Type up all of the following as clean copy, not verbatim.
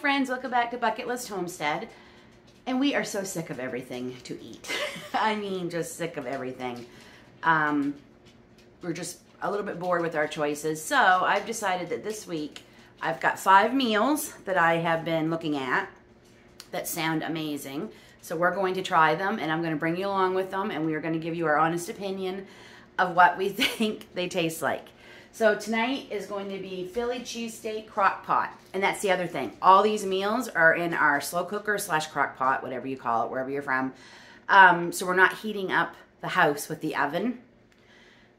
friends, welcome back to Bucket List Homestead. And we are so sick of everything to eat. I mean, just sick of everything. We're just a little bit bored with our choices. So I've decided that this week I've got 5 meals that I have been looking at that sound amazing. So we're going to try them, and I'm going to bring you along with them, and we are going to give you our honest opinion of what we think they taste like. So tonight is going to be Philly cheesesteak crock pot. And that's the other thing. All these meals are in our slow cooker / crock pot, whatever you call it, wherever you're from. So we're not heating up the house with the oven.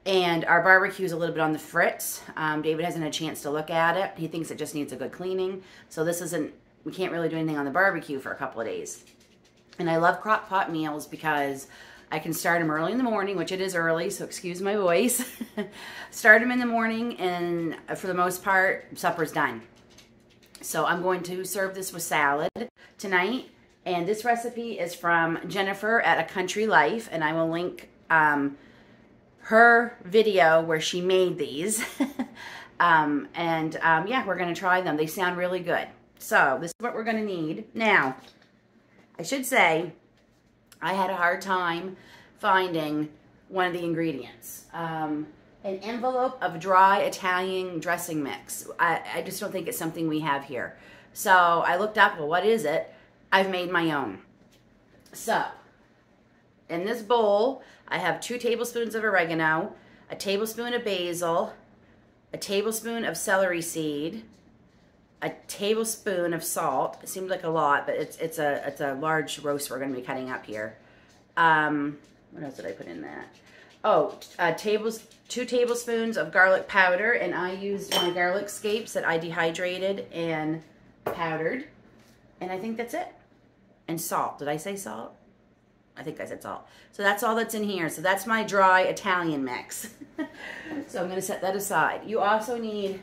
And our barbecue is a little bit on the fritz. David hasn't had a chance to look at it. He thinks it just needs a good cleaning. So this isn't, we can't really do anything on the barbecue for a couple of days. And I love crock pot meals because I can start them early in the morning, which it is early, so excuse my voice. Start them in the morning, and for the most part, supper's done. So I'm going to serve this with salad tonight. And this recipe is from Jennifer at A Country Life, and I will link her video where she made these. Yeah, we're going to try them. They sound really good. So this is what we're going to need. Now, I should say, I had a hard time finding one of the ingredients. An envelope of dry Italian dressing mix. I just don't think it's something we have here. So I looked up, well, what is it? I've made my own. So, in this bowl, I have 2 tablespoons of oregano, a tablespoon of basil, a tablespoon of celery seed, a tablespoon of salt. It seems like a lot, but it's a large roast we're going to be cutting up here. What else did I put in that? Oh, 2 tablespoons of garlic powder, and I used my garlic scapes that I dehydrated and powdered, and I think that's it. And salt. Did I say salt? I think I said salt. So that's all that's in here. So that's my dry Italian mix. So I'm going to set that aside. You also need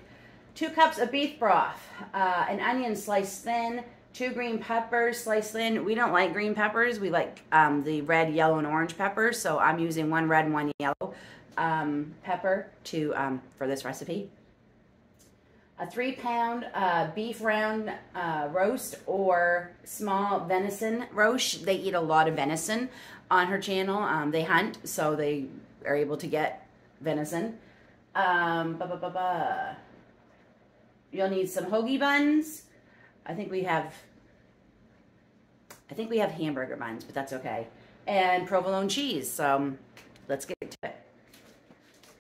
2 cups of beef broth, an onion sliced thin, 2 green peppers sliced thin. We don't like green peppers. We like the red, yellow, and orange peppers. So I'm using 1 red and 1 yellow pepper for this recipe. A 3-pound beef round roast or small venison roast. They eat a lot of venison on her channel. They hunt, so they are able to get venison. You'll need some hoagie buns. I think we have hamburger buns, but that's okay. And provolone cheese. So let's get to it.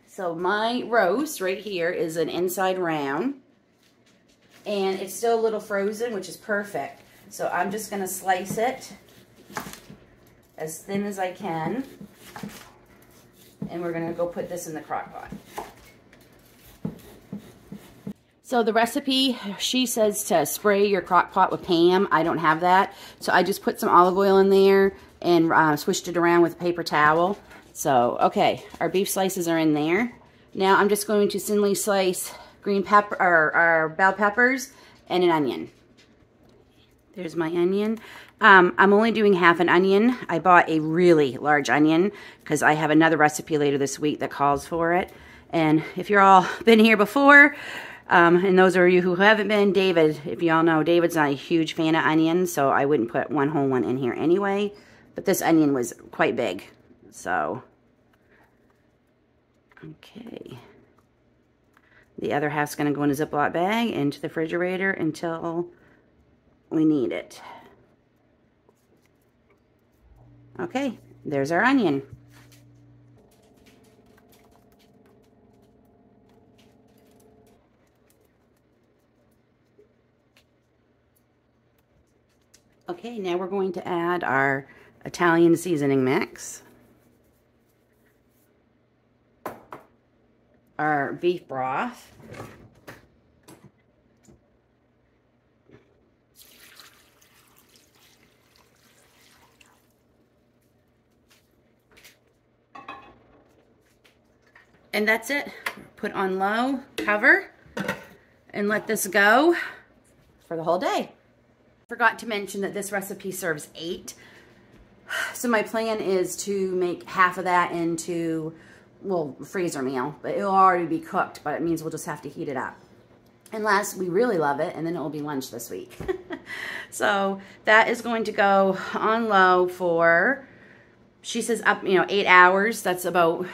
So my roast right here is an inside round, and it's still a little frozen, which is perfect. So I'm just going to slice it as thin as I can, and we're going to go put this in the crock pot. So the recipe, she says to spray your crock pot with Pam. I don't have that. So I just put some olive oil in there and swished it around with a paper towel. So, okay, our beef slices are in there. Now I'm just going to thinly slice green pepper, or bell peppers, and an onion. There's my onion. I'm only doing half an onion. I bought a really large onion because I have another recipe later this week that calls for it. And if you're all been here before, and those of you who haven't been, David, if you all know, David's not a huge fan of onions, so I wouldn't put one whole one in here anyway. But this onion was quite big, so. Okay. The other half's going to go in a Ziploc bag into the refrigerator until we need it. Okay, there's our onion. Okay, now we're going to add our Italian seasoning mix, our beef broth, and that's it. Put on low, cover, and let this go for the whole day. Forgot to mention that this recipe serves 8. So my plan is to make half of that into, well, freezer meal, but it'll already be cooked, but it means we'll just have to heat it up. unless we really love it, and then it will be lunch this week. So that is going to go on low for, she says up, 8 hours. That's about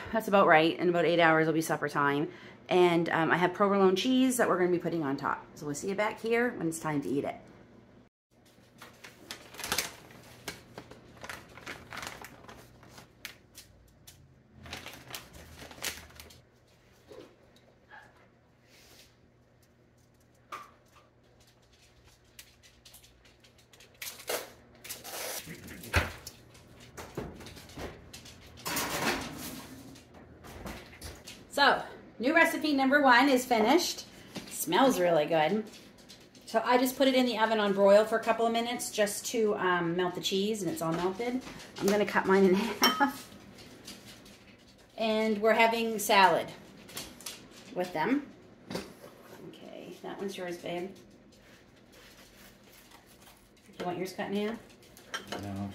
right. In about 8 hours will be supper time. And I have provolone cheese that we're going to be putting on top. So we'll see you back here when it's time to eat it. So, new recipe number 1 is finished. Smells really good. So I just put it in the oven on broil for a couple of minutes just to melt the cheese, and it's all melted. I'm going to cut mine in half. And we're having salad with them. Okay, that one's yours, babe. You want yours cut in half? No.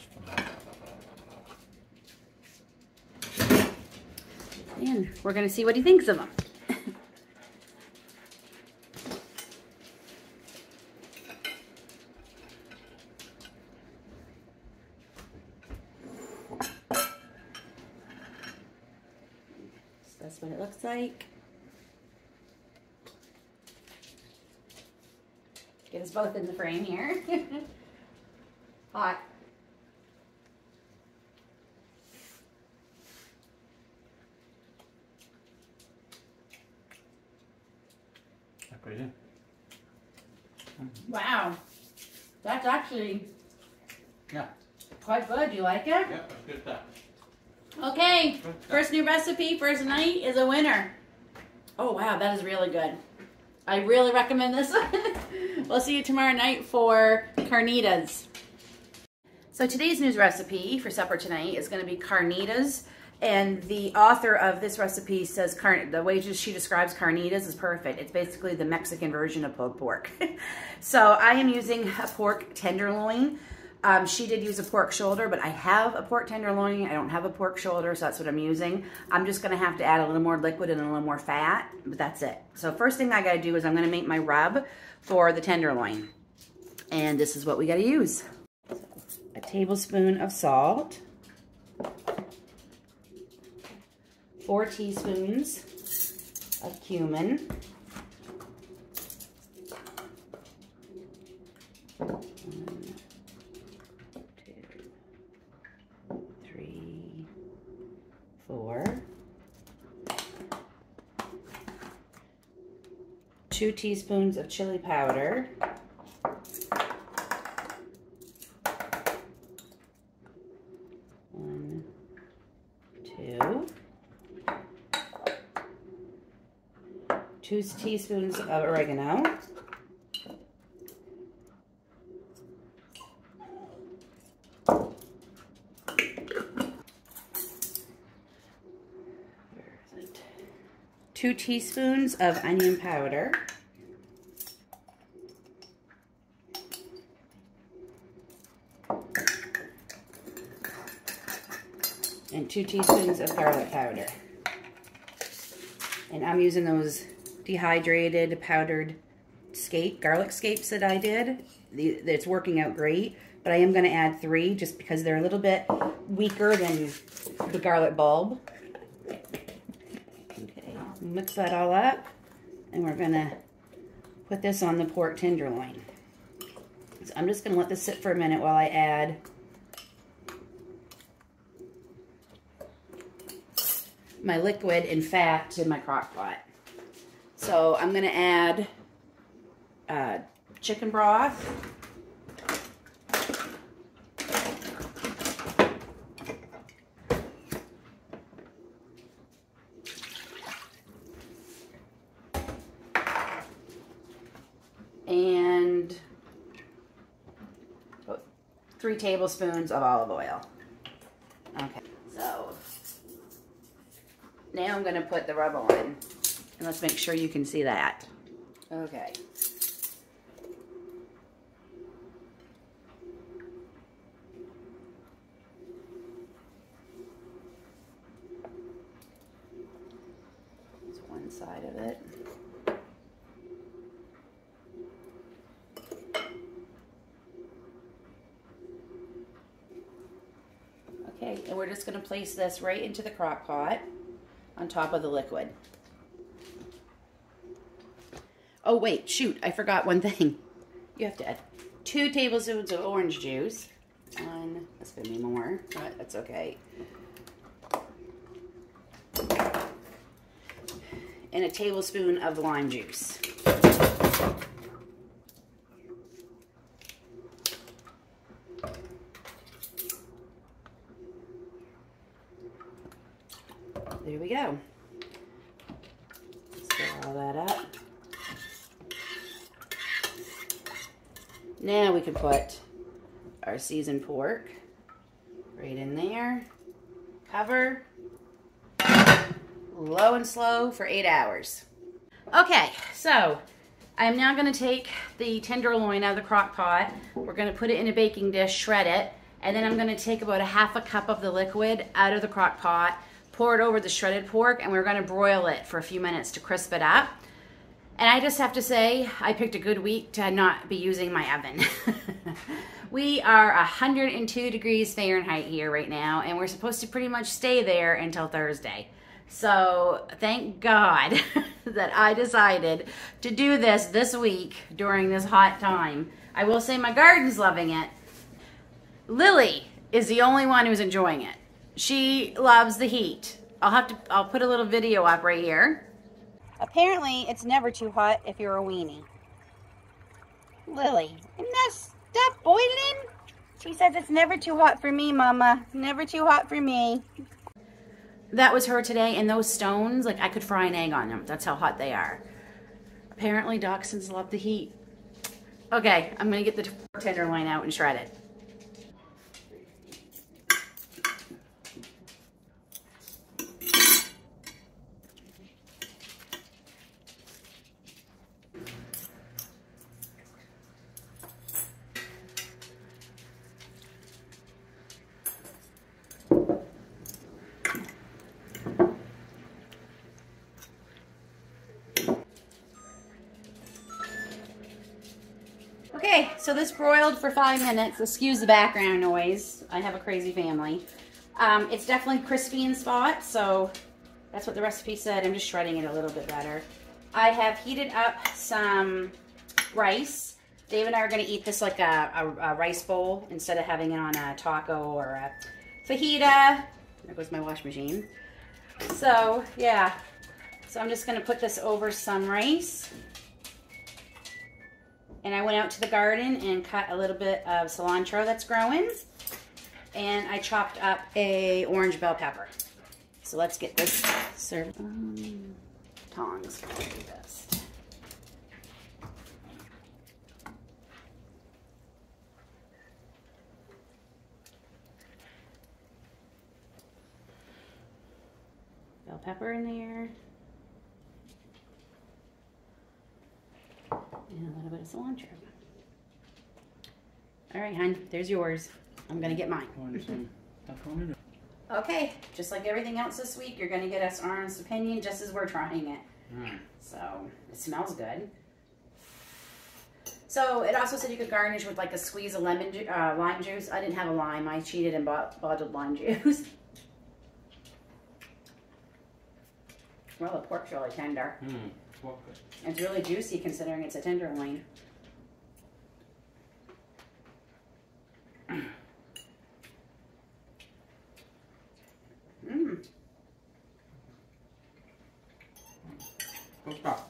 And we're going to see what he thinks of them. So that's what it looks like. Get us both in the frame here. Hot. Wow, that's actually quite good. You like it? Yeah, that's good stuff. Okay, first new recipe, first night is a winner. Oh wow, that is really good. I really recommend this one. We'll see you tomorrow night for carnitas. So today's news recipe for supper tonight is going to be carnitas. And the author of this recipe says the way she describes carnitas is perfect. It's basically the Mexican version of pulled pork. So I am using a pork tenderloin. She did use a pork shoulder, but I have a pork tenderloin. I don't have a pork shoulder, so that's what I'm using. I'm just going to have to add a little more liquid and a little more fat, but that's it. So first thing I got to do is I'm going to make my rub for the tenderloin. And this is what we got to use. A tablespoon of salt. 4 teaspoons of cumin. 1, 2, 3, 4. 2 teaspoons of chili powder. 1, 2. 2 teaspoons of oregano. Where is it? 2 teaspoons of onion powder. And 2 teaspoons of garlic powder. And I'm using those dehydrated powdered garlic scapes that I did. It's working out great, but I am going to add 3 just because they're a little bit weaker than the garlic bulb. Okay, mix that all up, and we're going to put this on the pork tenderloin. So I'm just going to let this sit for a minute while I add my liquid and fat to my crock pot. So I'm going to add chicken broth. And 3 tablespoons of olive oil. Okay, so now I'm going to put the rub on. And let's make sure you can see that. Okay. That's one side of it. and we're just going to place this right into the crock pot on top of the liquid. Oh wait, shoot, I forgot one thing. You have to add 2 tablespoons of orange juice. That's going to be more, but that's okay. And a tablespoon of lime juice. There we go. Stir all that up. Now we can put our seasoned pork right in there. Cover. Low and slow for 8 hours. Okay, so I'm now going to take the tenderloin out of the crock pot. We're going to put it in a baking dish, shred it, and then I'm going to take about a ½ cup of the liquid out of the crock pot, pour it over the shredded pork, and we're going to broil it for a few minutes to crisp it up. And I just have to say, I picked a good week to not be using my oven. We are 102 degrees Fahrenheit here right now, and we're supposed to pretty much stay there until Thursday. So thank God that I decided to do this week during this hot time. I will say my garden's loving it. Lily is the only one who's enjoying it. She loves the heat. I'll put a little video up right here. Apparently, it's never too hot if you're a weenie. Lily, isn't that stuff boiling? She says it's never too hot for me, Mama. Never too hot for me. That was her today, and those stones, like I could fry an egg on them. That's how hot they are. Apparently, dachshunds love the heat. Okay, I'm gonna get the tenderloin out and shred it. Okay, so this broiled for 5 minutes. Excuse the background noise. I have a crazy family. It's definitely crispy in spots, so that's what the recipe said. I'm just shredding it a little bit better. I have heated up some rice. Dave and I are going to eat this like a rice bowl instead of having it on a taco or a fajita. There goes my wash machine. So, yeah. So I'm just going to put this over some rice. And I went out to the garden and cut a little bit of cilantro that's growing. And I chopped up a orange bell pepper. So let's get this served. Tongs are the best. Bell pepper in there. And a little bit of cilantro. All right, hon, there's yours. I'm gonna get mine. Okay, just like everything else this week, you're gonna get us honest opinion just as we're trying it. So, it smells good. So, it also said you could garnish with like a squeeze of lime juice. I didn't have a lime. I cheated and bottled lime juice. Well, the pork's really tender. It's really juicy considering it's a tenderloin.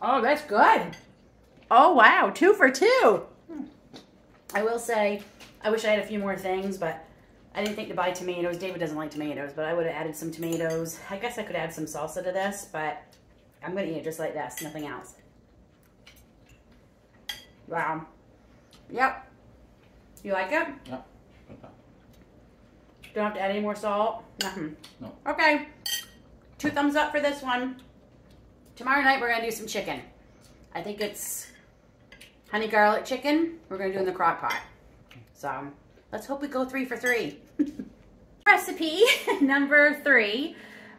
Oh, that's good. Oh, wow. 2 for 2. I will say, I wish I had a few more things, but I didn't think to buy tomatoes. David doesn't like tomatoes, but I would have added some tomatoes. I guess I could add some salsa to this, but I'm going to eat it just like this, nothing else. Wow. Yep. You like it? Yep. Don't have to add any more salt? Nothing. No. Okay. 2 thumbs up for this one. Tomorrow night we're going to do some chicken. I think it's honey garlic chicken. We're going to do in the crock pot. So let's hope we go 3 for 3. Recipe number 3.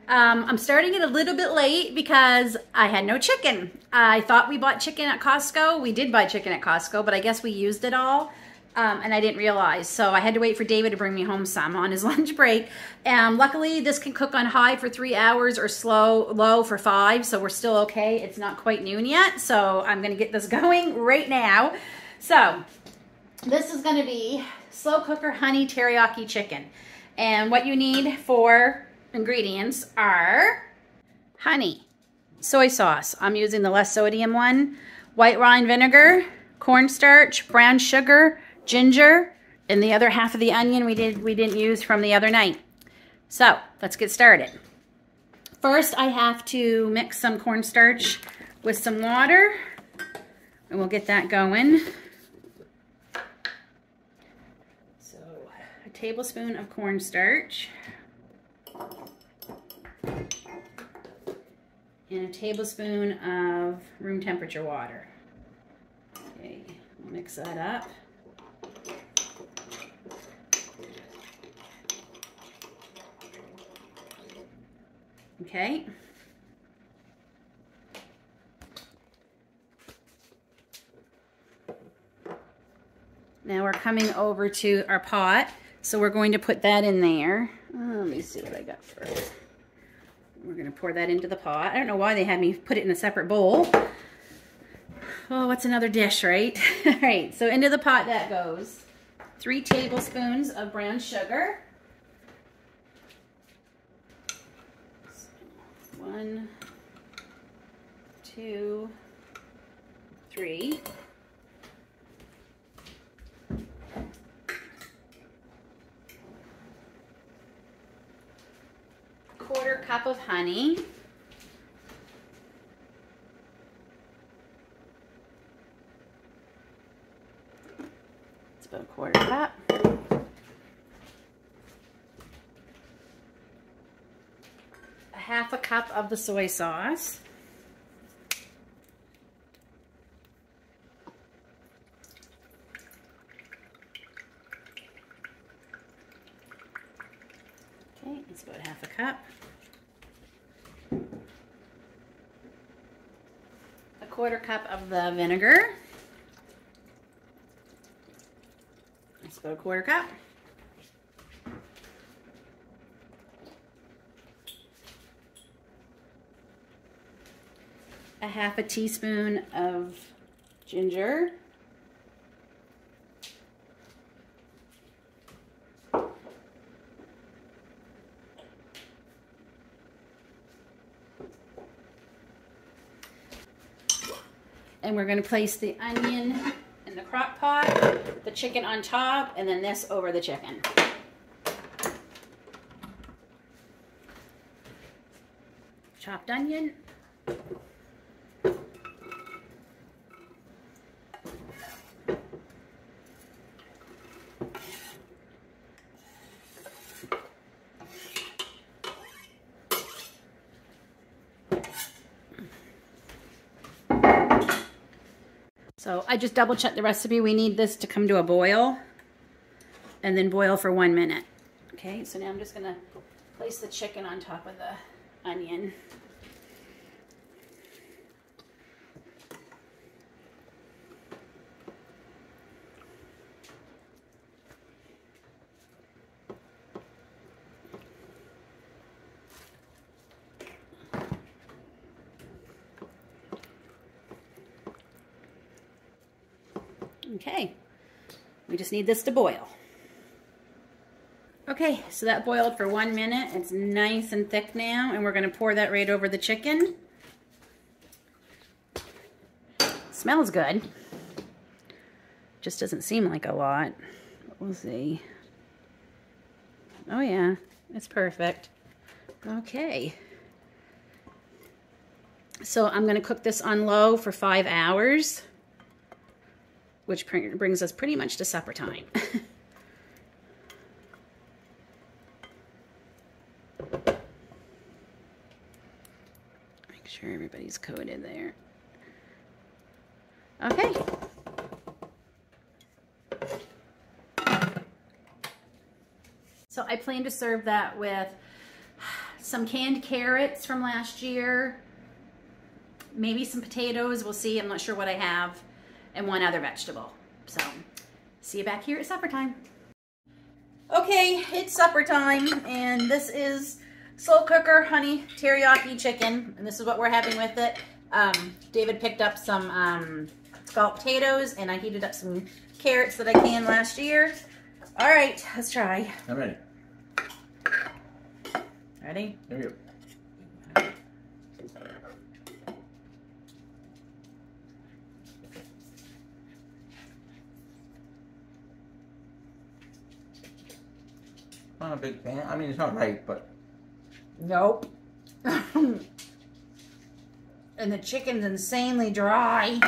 I'm starting it a little bit late because I had no chicken. I thought we bought chicken at Costco. We did buy chicken at Costco, but I guess we used it all. and I didn't realize. So I had to wait for David to bring me home some on his lunch break. Luckily, this can cook on high for 3 hours or low for 5, so we're still okay. It's not quite noon yet, so I'm gonna get this going right now. So this is gonna be slow cooker honey teriyaki chicken. And what you need for ingredients are honey, soy sauce, I'm using the less sodium one, white wine vinegar, cornstarch, brown sugar, ginger, and the other half of the onion we didn't use from the other night. So let's get started. First, I have to mix some cornstarch with some water, and we'll get that going. So a tablespoon of cornstarch and a tablespoon of room temperature water. Okay, we'll mix that up. Okay. Now we're coming over to our pot, so we're going to put that in there. Let me see what I got first. We're going to pour that into the pot. I don't know why they had me put it in a separate bowl. Oh, what's another dish, right? All right, so into the pot that goes. 3 tablespoons of brown sugar. 1, 2, 3. Quarter cup of honey. It's about a quarter cup. Half a cup of the soy sauce. Okay, it's about half a cup. A quarter cup of the vinegar. It's about a quarter cup. A half a teaspoon of ginger. And we're going to place the onion in the crock pot, the chicken on top, and then this over the chicken. Chopped onion. So I just double checked the recipe. We need this to come to a boil and then boil for 1 minute. Okay, so now I'm just gonna place the chicken on top of the onion. Okay, we just need this to boil. Okay, so that boiled for 1 minute. It's nice and thick now, and we're going to pour that right over the chicken. Smells good. Just doesn't seem like a lot. We'll see. Oh yeah, it's perfect. Okay. So I'm going to cook this on low for 5 hours. Which brings us pretty much to supper time. Make sure everybody's coated there. Okay. So I plan to serve that with some canned carrots from last year, maybe some potatoes, we'll see, I'm not sure what I have, and one other vegetable. So see you back here at supper time. Okay, it's supper time, and this is slow cooker honey teriyaki chicken, and this is what we're having with it. David picked up some scalloped potatoes, and I heated up some carrots that I canned last year. All right, let's try. I'm ready. Ready? There we go. Not a big fan. I mean, it's not right, but nope. And the chicken's insanely dry.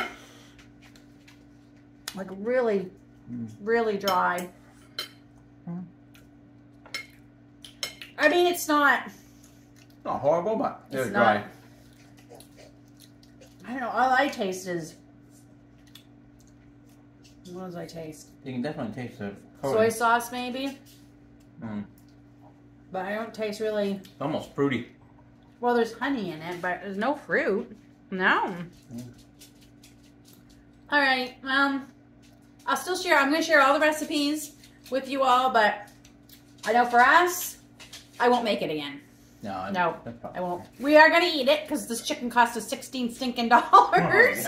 Like really, really dry. I mean, it's not horrible, but it's dry. I don't know. All I taste is, what does I taste? You can definitely taste the soy sauce, maybe. Mm. But I don't taste really. It's almost fruity. Well, there's honey in it, but there's no fruit. No. All right. I'll still share. I'm going to share all the recipes with you all, but I know for us, I won't make it again. No, I won't. We are going to eat it because this chicken cost us $16 stinking. Yep.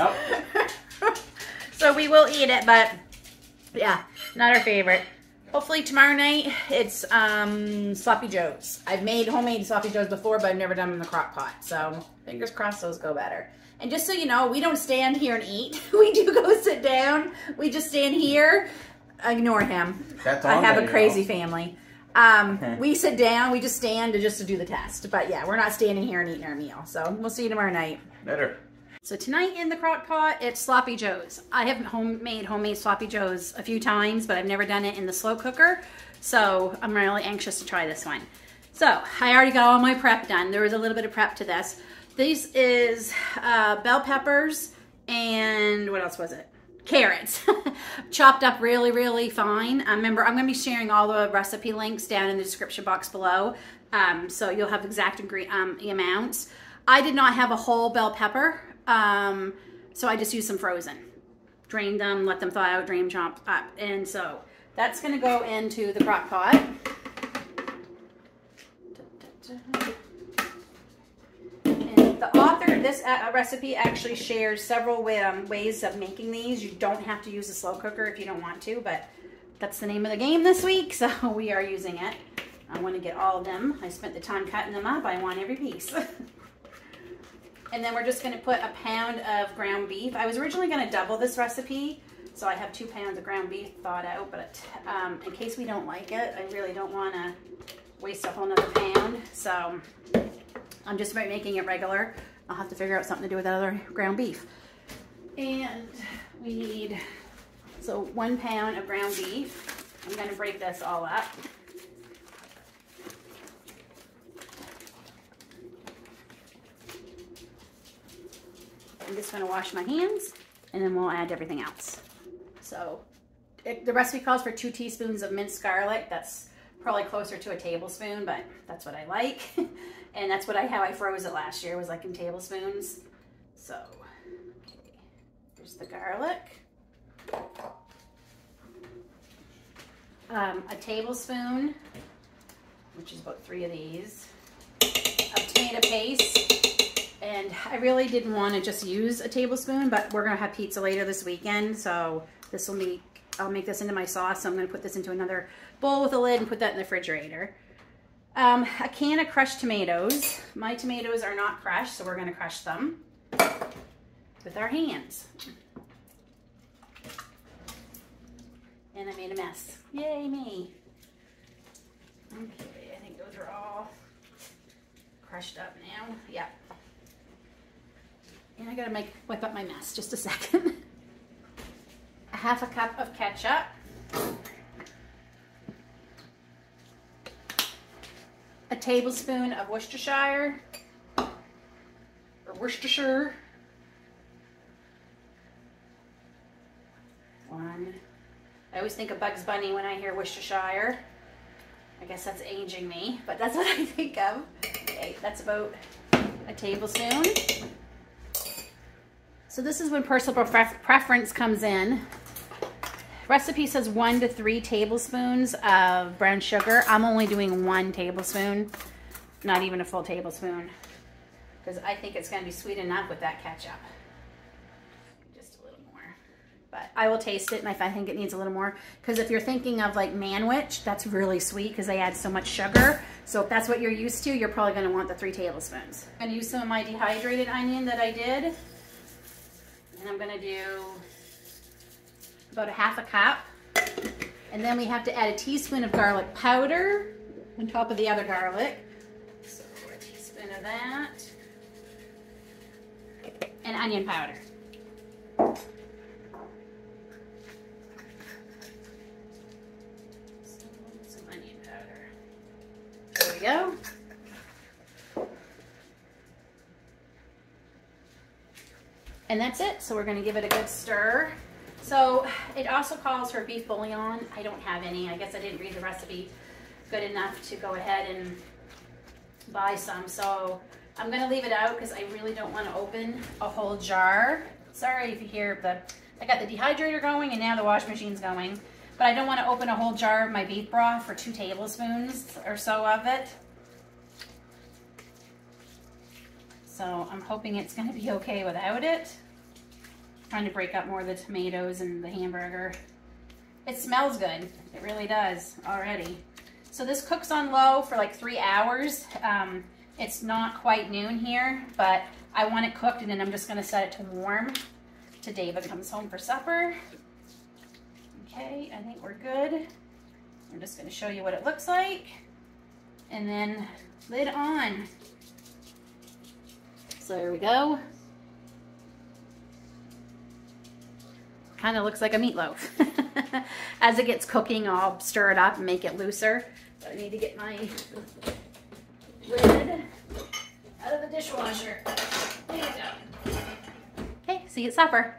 So we will eat it, but yeah, not our favorite. Hopefully tomorrow night it's sloppy joes. I've made homemade sloppy joes before, but I've never done them in the crock pot. So fingers crossed those go better. And just so you know, we don't stand here and eat. We do go sit down. We just stand here. Ignore him. That's I have a crazy family. We sit down. We just stand to do the test. But yeah, we're not standing here and eating our meal. So we'll see you tomorrow night. Better. So tonight in the crock pot, it's sloppy joes. I have made homemade sloppy joes a few times, but I've never done it in the slow cooker. So I'm really anxious to try this one. So I already got all my prep done. There was a little bit of prep to this. This is bell peppers and what else was it? Carrots. Chopped up really, really fine. Remember, I'm going to be sharing all the recipe links down in the description box below. So you'll have exact amounts. I did not have a whole bell pepper. So I just used some frozen. Drained them, let them thaw out, drain them, chop up. And so that's going to go into the crock pot. And the author, this recipe actually shares several ways of making these. You don't have to use a slow cooker if you don't want to, but that's the name of the game this week, so we are using it. I want to get all of them. I spent the time cutting them up. I want every piece. And then we're just going to put a pound of ground beef. I was originally going to double this recipe, so I have 2 pounds of ground beef thawed out, but in case we don't like it, I really don't want to waste a whole nother pound. So I'm just making it regular. I'll have to figure out something to do with that other ground beef. And we need, so 1 pound of ground beef. I'm going to break this all up. I'm just going to wash my hands, and then we'll add everything else. So the recipe calls for 2 teaspoons of minced garlic. That's probably closer to a tablespoon, but that's what I like. And that's how I froze it last year, was like in tablespoons. So, okay, here's the garlic. A tablespoon, which is about 3 of these, of tomato paste. And I really didn't want to just use a tablespoon, but we're going to have pizza later this weekend, so this will be, I'll make this into my sauce. So I'm going to put this into another bowl with a lid and put that in the refrigerator. A can of crushed tomatoes. My tomatoes are not crushed, so we're going to crush them with our hands. And I made a mess. Yay me. Okay, I think those are all crushed up now. Yep. And I gotta whip up my mess, just a second. A half a cup of ketchup. A tablespoon of Worcestershire, or Worcestershire. 1. I always think of Bugs Bunny when I hear Worcestershire. I guess that's aging me, but that's what I think of. Okay, that's about a tablespoon. So this is when personal preference comes in. Recipe says 1 to 3 tablespoons of brown sugar. I'm only doing 1 tablespoon, not even a full tablespoon, because I think it's going to be sweet enough with that ketchup. Just a little more. But I will taste it, and if I think it needs a little more, because if you're thinking of like manwich, that's really sweet because they add so much sugar. So if that's what you're used to, you're probably going to want the 3 tablespoons. I'm going to use some of my dehydrated onion that I did, and I'm going to do about a 1/2 cup. And then we have to add a teaspoon of garlic powder on top of the other garlic. So a teaspoon of that. And onion powder. Some onion powder. There we go. And that's it. So we're going to give it a good stir. So it also calls for beef bouillon. I don't have any. I guess I didn't read the recipe good enough to go ahead and buy some. So I'm going to leave it out because I really don't want to open a whole jar. Sorry if you hear I got the dehydrator going and now the wash machine's going. But I don't want to open a whole jar of my beef broth for 2 tablespoons or so of it. So I'm hoping it's going to be okay without it. Trying to break up more of the tomatoes and the hamburger. It smells good. It really does already. So this cooks on low for like 3 hours. It's not quite noon here, but I want it cooked, and then I'm just going to set it to warm till David comes home for supper. Okay, I think we're good. I'm just going to show you what it looks like. And then lid on. So there we go. Kind of looks like a meatloaf. As it gets cooking, I'll stir it up and make it looser. But I need to get my lid out of the dishwasher. There you go. Okay, see you at supper.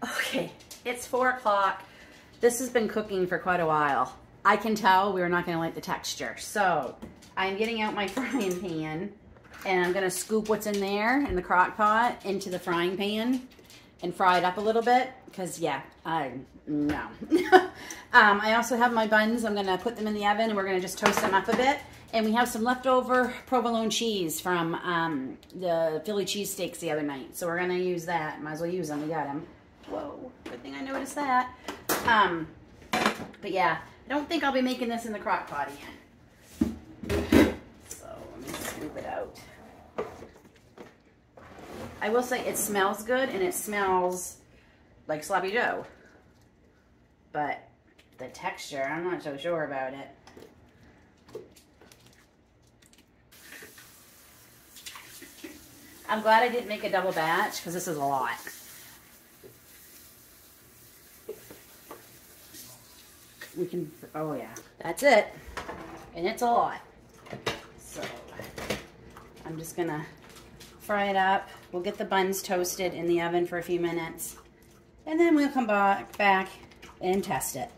Okay, it's 4 o'clock. This has been cooking for quite a while. I can tell we're not going to like the texture. So I'm getting out my frying pan, and I'm going to scoop what's in there in the crock pot into the frying pan and fry it up a little bit, because yeah, no. I also have my buns. I'm gonna put them in the oven, and we're gonna just toast them up a bit. And we have some leftover provolone cheese from the Philly cheesesteaks the other night, so we're gonna use that. Might as well use them. We got them. Whoa, good thing I noticed that. But yeah, I don't think I'll be making this in the crock pot again. So let me scoop it out. I will say it smells good, and it smells like sloppy Joe. But the texture, I'm not so sure about it. I'm glad I didn't make a double batch, because this is a lot. We can, oh yeah, that's it. And it's a lot. So I'm just gonna fry it up. We'll get the buns toasted in the oven for a few minutes, and then we'll come back and test it.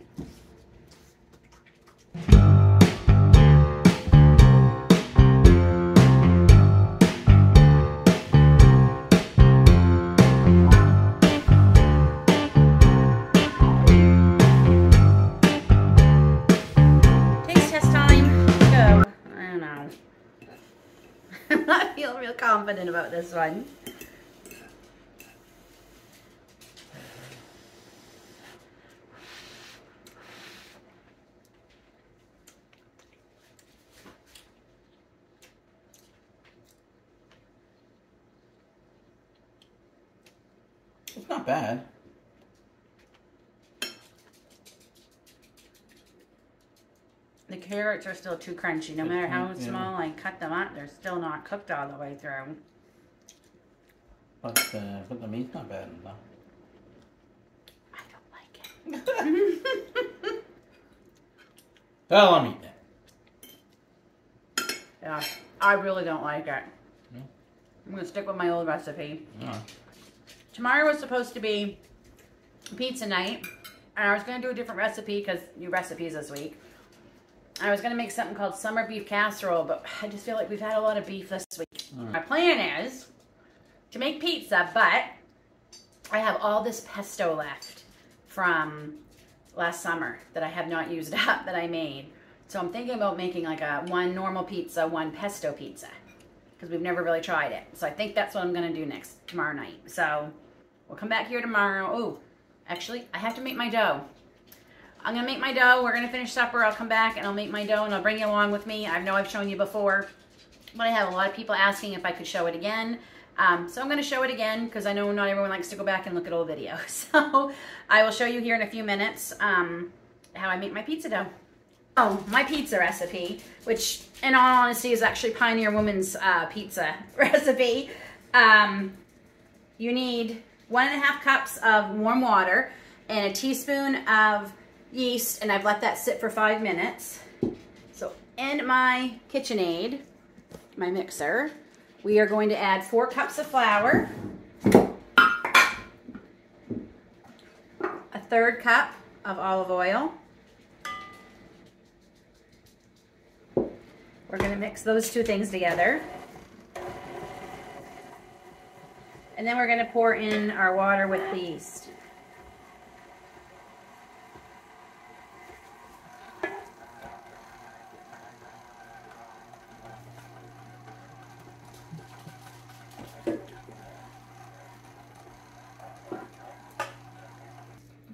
Taste test time. Go. I don't know. I'm not feeling real confident about this one. It's not bad. The carrots are still too crunchy. No matter how small I cut them up, they're still not cooked all the way through. But the meat's not bad enough. I don't like it. Well, I'll eat that. Yeah, I really don't like it. No. I'm going to stick with my old recipe. Yeah. Tomorrow was supposed to be pizza night, and I was going to do a different recipe because new recipes this week. I was going to make something called summer beef casserole, but I just feel like we've had a lot of beef this week. My plan is to make pizza, but I have all this pesto left from last summer that I have not used up that I made. So I'm thinking about making like a one normal pizza, one pesto pizza, because we've never really tried it. So I think that's what I'm gonna do tomorrow night. So we'll come back here tomorrow. Oh, actually, I have to make my dough. I'm gonna make my dough. We're gonna finish supper. I'll come back and I'll make my dough and I'll bring you along with me. I know I've shown you before, but I have a lot of people asking if I could show it again. So I'm gonna show it again because I know not everyone likes to go back and look at old videos. So I will show you here in a few minutes how I make my pizza dough. Oh, my pizza recipe, which in all honesty is actually Pioneer Woman's pizza recipe. You need 1.5 cups of warm water and a teaspoon of yeast, and I've let that sit for 5 minutes. So in my KitchenAid, my mixer, we are going to add 4 cups of flour, a 1/3 cup of olive oil. We're going to mix those two things together. And then we're going to pour in our water with the yeast.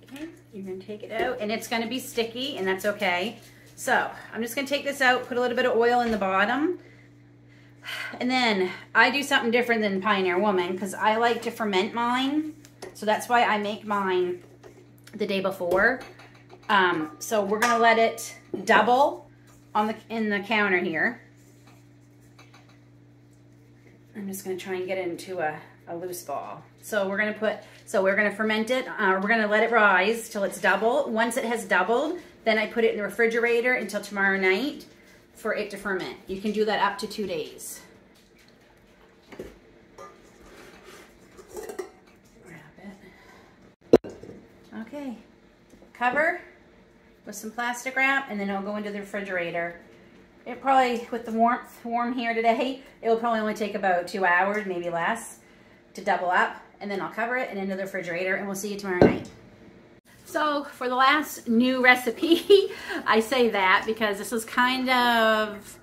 Okay, you're going to take it out, and it's going to be sticky, and that's okay. So I'm just going to take this out, put a little bit of oil in the bottom, and then I do something different than Pioneer Woman because I like to ferment mine. So that's why I make mine the day before. So we're going to let it double in the counter here. I'm just going to try and get it into a loose ball. So we're going to ferment it. We're going to let it rise till it's double. Once it has doubled, then I put it in the refrigerator until tomorrow night for it to ferment. You can do that up to 2 days. Grab it. Okay. Cover with some plastic wrap, and then it'll go into the refrigerator. It probably, with the warm here today, it will probably only take about 2 hours, maybe less, to double up. And then I'll cover it and into the refrigerator, and we'll see you tomorrow night. So for the last new recipe, I say that because this is kind of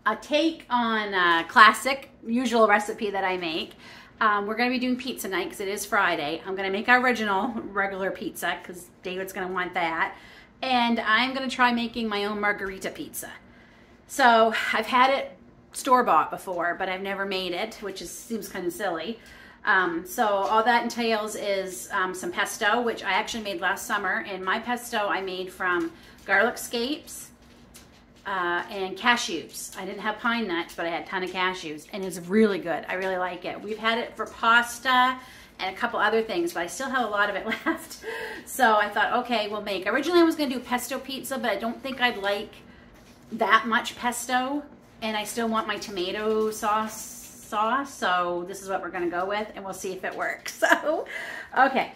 a take on a classic, usual recipe that I make. We're going to be doing pizza night because it is Friday. I'm going to make our original regular pizza because David's going to want that. And I'm going to try making my own Margarita Pizza. So I've had it store-bought before, but I've never made it, which seems kind of silly. So all that entails is some pesto, which I actually made last summer. And my pesto I made from garlic scapes and cashews. I didn't have pine nuts, but I had a ton of cashews, and it's really good. I really like it. We've had it for pasta and a couple other things, but I still have a lot of it left. So I thought, okay, we'll make. Originally I was going to do pesto pizza, but I don't think I'd like that much pesto, and I still want my tomato sauce, so this is what we're gonna go with, and we'll see if it works. So, okay.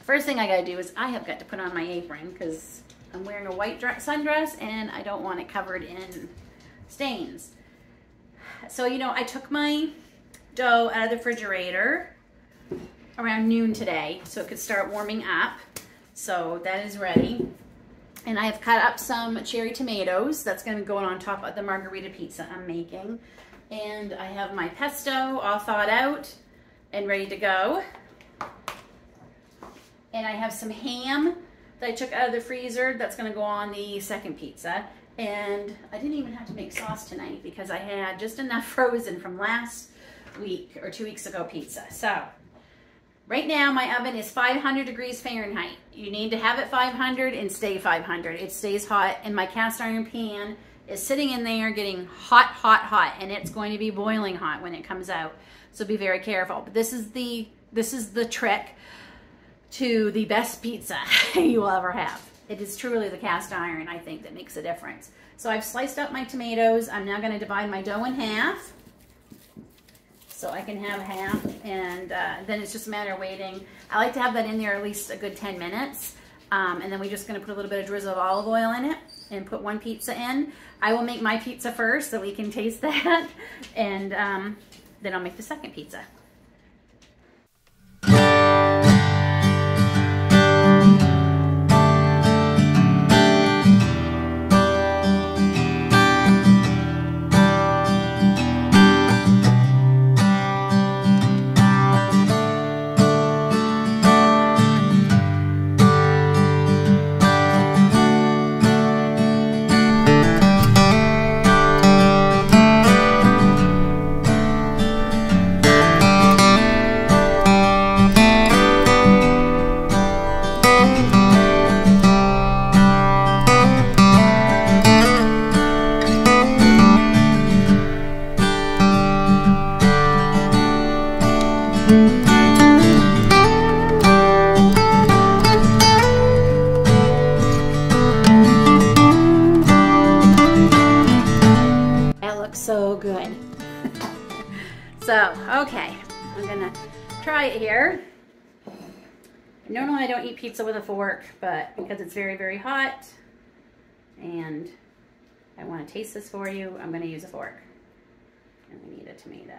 First thing I gotta do is I have got to put on my apron because I'm wearing a white sundress and I don't want it covered in stains. So, you know, I took my dough out of the refrigerator around noon today so it could start warming up. So that is ready. And I have cut up some cherry tomatoes. That's gonna go on top of the Margarita Pizza I'm making. And I have my pesto all thawed out and ready to go. And I have some ham that I took out of the freezer that's going to go on the second pizza. And I didn't even have to make sauce tonight because I had just enough frozen from last week or 2 weeks ago pizza. So right now my oven is 500 degrees Fahrenheit. You need to have it 500 and stay 500. It stays hot, and my cast iron pan is sitting in there getting hot, hot, hot, and it's going to be boiling hot when it comes out. So be very careful. But this is the trick to the best pizza you will ever have. It is truly the cast iron, I think, that makes a difference. So I've sliced up my tomatoes. I'm now going to divide my dough in half so I can have half, and then it's just a matter of waiting. I like to have that in there at least a good 10 minutes. And then we're just going to put a little bit of drizzle of olive oil in it and put one pizza in. I will make my pizza first so we can taste that, and then I'll make the second pizza. So, okay, I'm gonna try it here. Normally I don't eat pizza with a fork, but because it's very, very hot and I want to taste this for you, I'm gonna use a fork. And we need a tomato.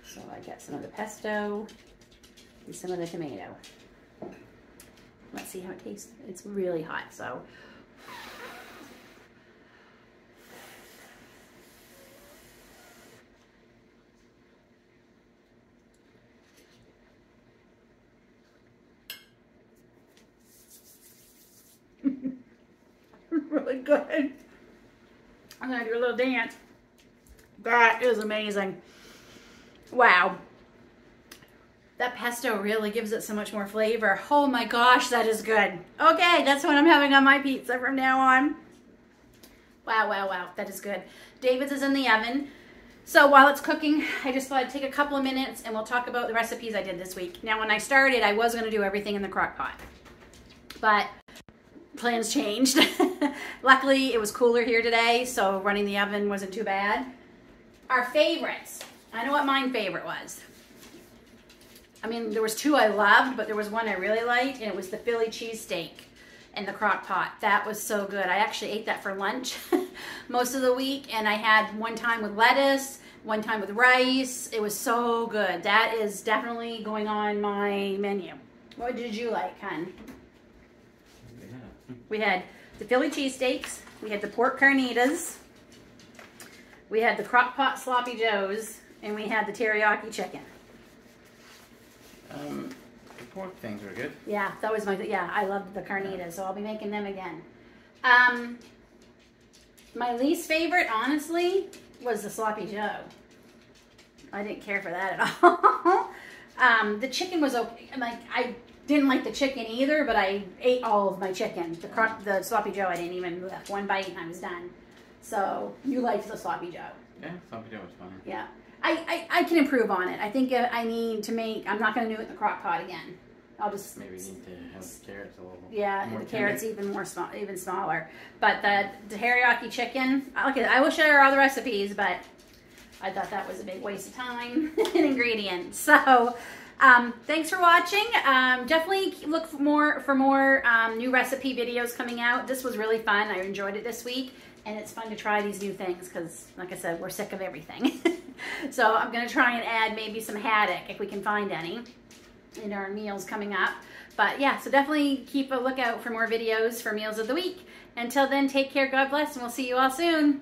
So I got some of the pesto and some of the tomato. Let's see how it tastes. It's really hot, so. Really good. I'm gonna do a little dance. That is amazing. Wow. That pesto really gives it so much more flavor. Oh my gosh, that is good. Okay, that's what I'm having on my pizza from now on. Wow, wow, wow, that is good. David's is in the oven. So while it's cooking, I just thought I'd take a couple of minutes and we'll talk about the recipes I did this week. Now when I started, I was gonna do everything in the crock pot, but plans changed. Luckily, it was cooler here today, so running the oven wasn't too bad. Our favorites. I know what my favorite was. I mean, there was two I loved, but there was one I really liked, and it was the Philly cheesesteak in the crock pot. That was so good. I actually ate that for lunch most of the week, and I had one time with lettuce, one time with rice. It was so good. That is definitely going on my menu. What did you like, hon? We had the Philly cheesesteaks, we had the pork carnitas, we had the crock pot sloppy joes, and we had the teriyaki chicken. The pork things were good. Yeah, that was I loved the carnitas, so I'll be making them again. My least favorite, honestly, was the sloppy joe. I didn't care for that at all. The chicken was okay. I didn't like the chicken either, but I ate all of my chicken. The sloppy joe, I didn't even left one bite and I was done. So you liked the sloppy joe. Yeah, sloppy joe was fine. Yeah. I can improve on it. I think I need to make, I'm not going to do it in the crock pot again. I'll just. Maybe you need to have the carrots a little yeah, more the carrots tender. even smaller. But the teriyaki chicken, okay, I will share all the recipes, but I thought that was a big waste of time and ingredients. So, thanks for watching. Definitely look for more new recipe videos coming out. This was really fun. I enjoyed it this week. And it's fun to try these new things because, like I said, we're sick of everything. So I'm going to try and add maybe some haddock if we can find any in our meals coming up. But yeah, so definitely keep a lookout for more videos for Meals of the Week. Until then, take care, God bless, and we'll see you all soon.